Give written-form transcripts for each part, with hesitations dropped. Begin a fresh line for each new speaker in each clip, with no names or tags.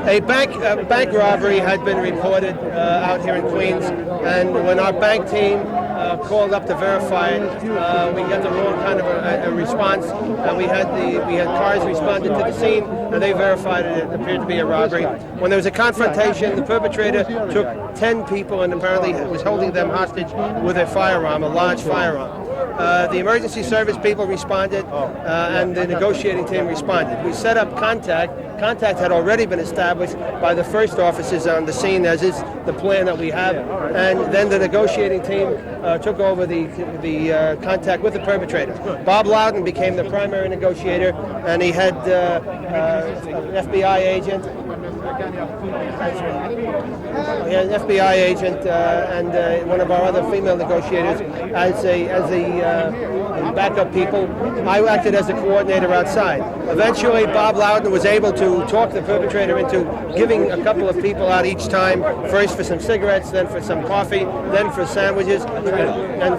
A bank robbery had been reported out here in Queens, and when our bank team called up to verify it, we got the wrong kind of a response. We had cars responded to the scene, and they verified it appeared to be a robbery. When there was a confrontation, the perpetrator took 10 people and apparently was holding them hostage with a firearm, a large firearm. The emergency service people responded, and the negotiating team responded. We set up contact. Contact had already been established by the first officers on the scene, as is the plan that we have. And then the negotiating team took over the contact with the perpetrator. Bob Louden became the primary negotiator, and he had an FBI agent. He had an FBI agent and one of our other female negotiators as the backup people. I acted as the coordinator outside. Eventually, Bob Louden was able to talk the perpetrator into giving a couple of people out each time, first for some cigarettes, then for some coffee, then for sandwiches, and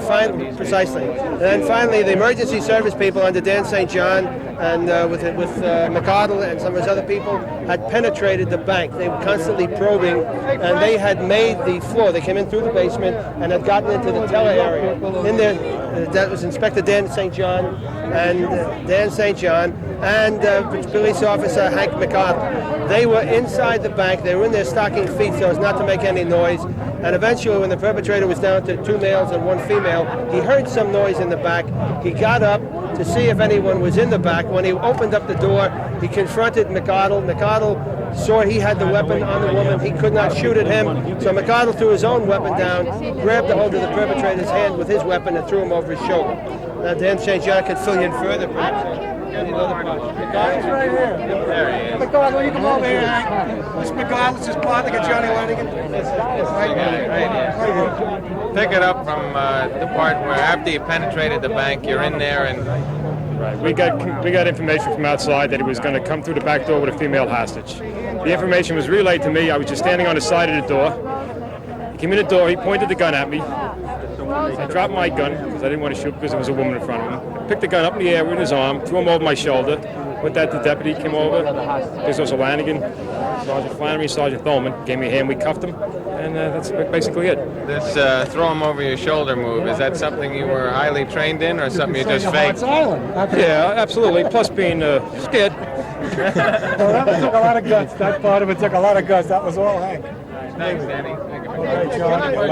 finally, the emergency service people under Dan St. John and with McArdle and some of his other people had penetrated the bank. They were constantly probing, and they had made the floor. They came in through the basement and had gotten into the teller area. In there, that was Inspector Dan St. John and police officer Hank McArdle. They were inside the bank. They were in their stocking feet so as not to make any noise. And eventually, when the perpetrator was down to 2 males and 1 female, he heard some noise in the back. He got up to see if anyone was in the back. When he opened up the door, he confronted McArdle. McArdle saw he had the weapon on the woman. He could not shoot at him. So McArdle threw his own weapon down, grabbed the hold of the perpetrator's hand with his weapon and threw him over his shoulder. Now, Dan St. John could fill you in further, perhaps.
McArdle's right here. There he is. McArdle, you come over here. This McArdle's his partner, Johnny Lanigan.
Pick it up from the part where after you penetrated the bank, you're in there and...
Right. We got information from outside that he was going to come through the back door with a female hostage. The information was relayed to me. I was just standing on the side of the door. He came in the door. He pointed the gun at me. I dropped my gun because I didn't want to shoot because there was a woman in front of him. I picked the gun up in the air with his arm, threw him over my shoulder. With that, the deputy came over. This was Lanigan, Sergeant Flannery, Sergeant Tholman. Gave me a hand. We cuffed him, and that's basically it.
This throw him over your shoulder move, is that something you were highly trained in or something you just faked?
Yeah, absolutely. Plus being scared.
Well, that took a lot of guts. That part of it took a lot of guts. That was all Hank.
Thanks, Danny. Thank you for
All right, John.